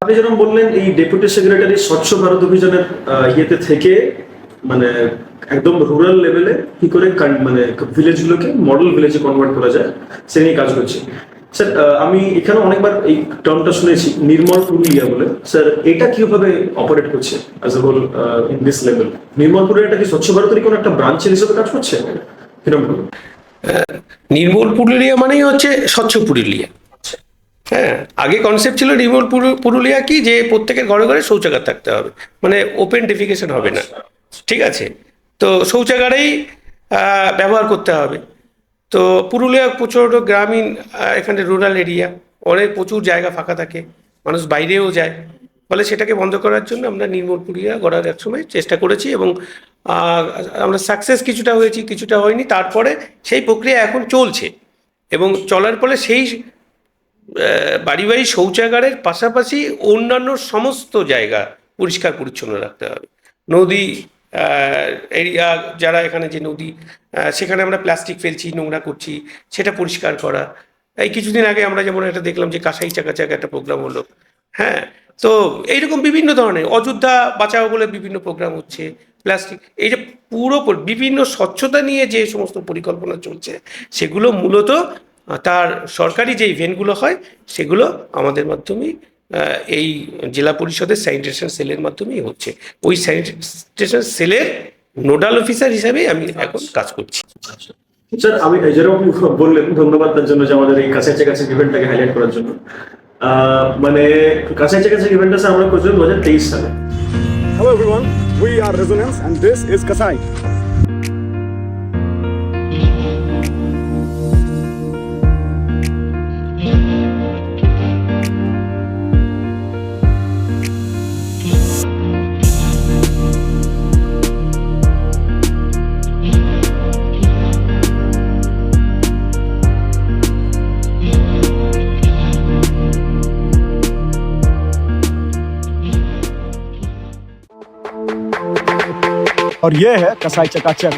আপনি যেরকম বললেন এই ডেপুটি সেক্রেটারি স্বচ্ছ ভারত অভিযানের ইয়েতে থেকে মানে একদম রুরাল লেভেলে কি করে মানে ভিলেজগুলোকে মডেল ভিলেজে কনভার্ট করা যায় সে নিয়ে কাজ করছে। স্যার আমি এখানে অনেকবার এই টার্মটা শুনেছি নির্মল পুরুলিয়া বলে। স্যার এটা কিভাবে অপারেট করছে as a whole in this level? নির্মল পুরুলিয়াটা কি স্বচ্ছ ভারতের কোনো একটা ব্রাঞ্চের হিসেবে কাজ করছে কিরকম? নির্মল পুরুলিয়া মানেই হচ্ছে স্বচ্ছ পুরুলিয়া। হ্যাঁ, আগে কনসেপ্ট ছিল নির্মল পুরুলিয়া কি, যে প্রত্যেকের ঘরে ঘরে শৌচাগার থাকতে হবে, মানে ওপেন ডেফিকেশন হবে না। ঠিক আছে, তো শৌচাগারেই ব্যবহার করতে হবে। তো পুরুলিয়া প্রচুর গ্রামীণ, এখানে রুরাল এরিয়া, অনেক প্রচুর জায়গা ফাঁকা থাকে, মানুষ বাইরেও যায়, ফলে সেটাকে বন্ধ করার জন্য আমরা নির্মল পুরুলিয়া গড়ার একসময় চেষ্টা করেছি এবং আমরা সাকসেস কিছুটা হয়েছি, কিছুটা হয়নি। তারপরে সেই প্রক্রিয়া এখন চলছে এবং চলার ফলে সেই বাড়ি বাড়ি শৌচাগারের পাশাপাশি অন্যান্য সমস্ত জায়গা পরিষ্কার পরিচ্ছন্ন রাখতে হবে। নদী এরিয়া, যারা এখানে যে নদী, সেখানে আমরা প্লাস্টিক ফেলছি, নোংরা করছি, সেটা পরিষ্কার করা। এই কিছুদিন আগে আমরা যেমন একটা দেখলাম যে কাঁসাই চাকাচাক একটা প্রোগ্রাম হলো। হ্যাঁ, তো এইরকম বিভিন্ন ধরনের অযোধ্যা বাঁচাও বলে বিভিন্ন প্রোগ্রাম হচ্ছে। প্লাস্টিক, এই যে পুরো বিভিন্ন স্বচ্ছতা নিয়ে যে সমস্ত পরিকল্পনা চলছে, সেগুলো মূলত তার সরকারি যে ইভেন্টগুলো হয় সেগুলো আমাদের মাধ্যমেই, এই জেলা পরিষদের স্যানিটেশন সেলের মাধ্যমেই হচ্ছে। ওই স্যানিটেশন সেলের নোডাল অফিসার হিসাবেই আমি এখন কাজ করছি। স্যার আমি যেরকম বললেন, ধন্যবাদ তার জন্য যে আমাদের এই কাছাকাছি কাছে ইভেন্টটাকে হাইলাইট করার জন্য। মানে কাছাকাছি কাছে ইভেন্টটা আমরা করেছিলাম 2023 সালে। Hello everyone, we are Resonance and this is Kasai. और ये है कसाई चकाचक।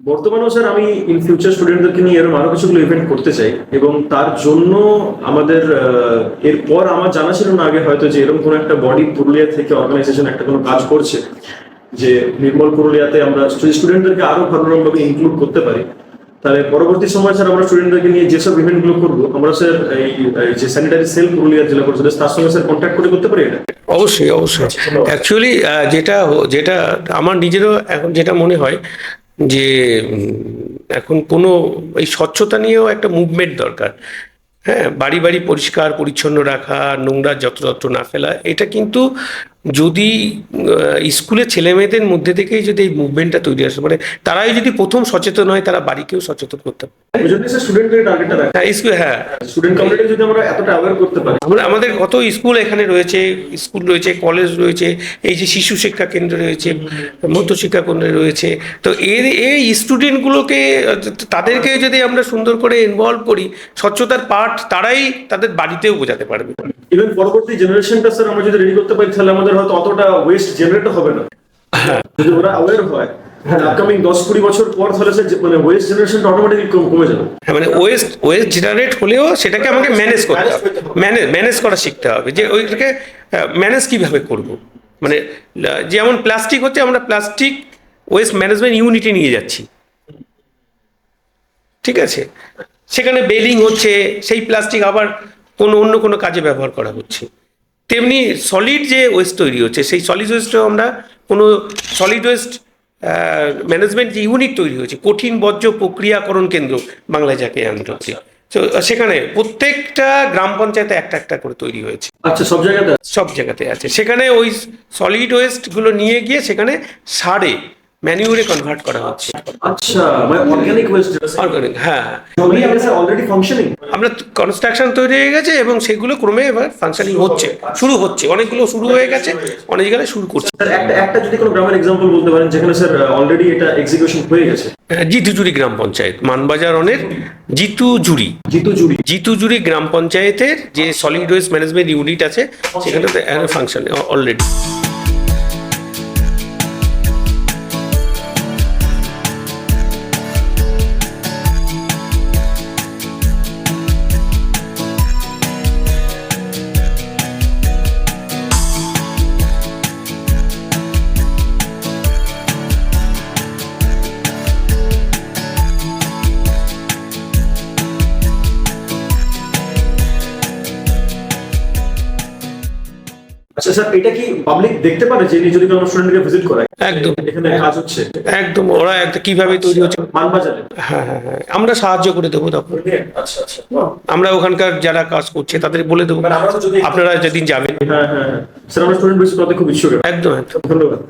বর্তমানেও স্যার আমি ইন ফিউচার স্টুডেন্টদেরকে নিয়ে এরকম আরো কিছুগুলো ইভেন্ট করতে চাই এবং তার জন্য আমাদের এরপর আমার জানা ছিল না আগে হয়তো যে এরকম কোনো একটা বডি পুরুলিয়া থেকে অর্গানাইজেশন একটা কোনো কাজ করছে যে নির্মল পুরুলিয়াতে আমরা স্টুডেন্টদেরকে আরো ভালোভাবে ইনক্লুড করতে পারি। তাহলে পরবর্তী সময় স্যার আমরা স্টুডেন্টদেরকে নিয়ে যেসব ইভেন্টগুলো করবো আমরা স্যার এই যে স্যানিটারি সেল পুরুলিয়া জেলা পরিষদ তার সঙ্গে স্যার কন্ট্যাক্ট করে করতে পারি এটা? অবশ্যই অবশ্যই। অ্যাকচুয়ালি যেটা আমার নিজেরও এখন যেটা মনে হয় যে এখন কোনো এই স্বচ্ছতা নিয়েও একটা মুভমেন্ট দরকার। হ্যাঁ, বাড়ি বাড়ি পরিষ্কার পরিচ্ছন্ন রাখা, নোংরা যত্রতত্র না ফেলা, এটা কিন্তু যদি স্কুলের ছেলেমেয়েদের মধ্যে থেকেই যদি এই মুভমেন্টটা তৈরি আসে, মানে তারাই যদি প্রথম সচেতন হয়, তারা বাড়িকেও সচেতন করতে পারে। হ্যাঁ, আমাদের কত স্কুল এখানে রয়েছে, স্কুল রয়েছে, কলেজ রয়েছে, এই যে শিশু শিক্ষা কেন্দ্র রয়েছে, মধ্য শিক্ষা কেন্দ্র রয়েছে। তো এই স্টুডেন্টগুলোকে, তাদেরকে যদি আমরা সুন্দর করে ইনভলভ করি, স্বচ্ছতার পাঠ তারাই তাদের বাড়িতেও বোঝাতে পারবে। ইভেন পরবর্তী জেনারেশনটা স্যার আমরা যদি রেডি করতে পারি তাহলে আমাদের হয়তো অতটা ওয়েস্ট জেনারেট হবে না। যদি ওরা অ্যাওয়্যার হয় আপকামিং 10-20 বছর পর, তাহলে মানে ওয়েস্ট জেনারেশনটা অটোমেটিক্যালি কমে যাবে। হ্যাঁ, মানে ওয়েস্ট জেনারেট হলেও সেটাকে আমাকে ম্যানেজ করতে হবে, ম্যানেজ করা শিখতে হবে, যে ওইটাকে ম্যানেজ কিভাবে করব। মানে যেমন প্লাস্টিক হচ্ছে, আমরা প্লাস্টিক ওয়েস্ট ম্যানেজমেন্ট ইউনিটে নিয়ে যাচ্ছি, ঠিক আছে, সেখানে বেলিং হচ্ছে, সেই প্লাস্টিক আবার অন্য কোনো কাজে ব্যবহার করা হচ্ছে। তেমনি সলিড যে ওয়েস্ট তৈরি হচ্ছে, সেই সলিড ওয়েস্টও আমরা কোনো সলিড ওয়েস্ট ম্যানেজমেন্ট যে ইউনিট তৈরি হয়েছে, কঠিন বর্জ্য প্রক্রিয়াকরণ কেন্দ্র বাংলায় যাকে আমরা হচ্ছে, তো সেখানে প্রত্যেকটা গ্রাম পঞ্চায়েতে একটা একটা করে তৈরি হয়েছে। আচ্ছা, সব জায়গাতে আছে। সেখানে ওই সলিড ওয়েস্টগুলো নিয়ে গিয়ে সেখানে সারে ম্যানিউরে কনভার্ট করা হচ্ছে। আচ্ছা, মানে অর্গানিক ওয়েস্ট অর্গানিক, হ্যাঁ। Already functioning. আমরা কনস্ট্রাকশন তৈরি হয়ে গেছে এবং সেগুলো ক্রমে এবার ফাংশনিং হচ্ছে, শুরু হচ্ছে, অনেকগুলো শুরু হয়ে গেছে, অনেক জায়গায় শুরু করছে। স্যার একটা যদি কোনো গ্রামের এক্সাম্পল বলতে পারেন যেখানে স্যার অলরেডি এটা এক্সিকিউশন হয়ে গেছে। জিতুজুরি গ্রাম পঞ্চায়েত, মানবাজার অনের জিতুজুরি জিতুজুরি গ্রাম পঞ্চায়েতের যে সলিড ওয়েস্ট ম্যানেজমেন্ট ইউনিট আছে সেখানে ফাংশন অলরেডি। আচ্ছা স্যার, এটা কি পাবলিক দেখতে পারে যে যদি কোনো স্টুডেন্টকে ভিজিট করায় একদম এখানে কাজ হচ্ছে? একদম, ওরা একটা কিভাবে তৈরি হচ্ছে, মানবাজারে? হ্যাঁ হ্যাঁ হ্যাঁ, আমরা সাহায্য করে দেবো তখন। আচ্ছা আচ্ছা। আমরা ওখানকার যারা কাজ করছে তাদের বলে দেবো, আমরা তো যদি আপনারা যেদিন যাবেন। হ্যাঁ হ্যাঁ হ্যাঁ স্যার, আমরা স্টুডেন্ট ভিজিট করতে খুব ইচ্ছুক। একদম একদম। ধন্যবাদ।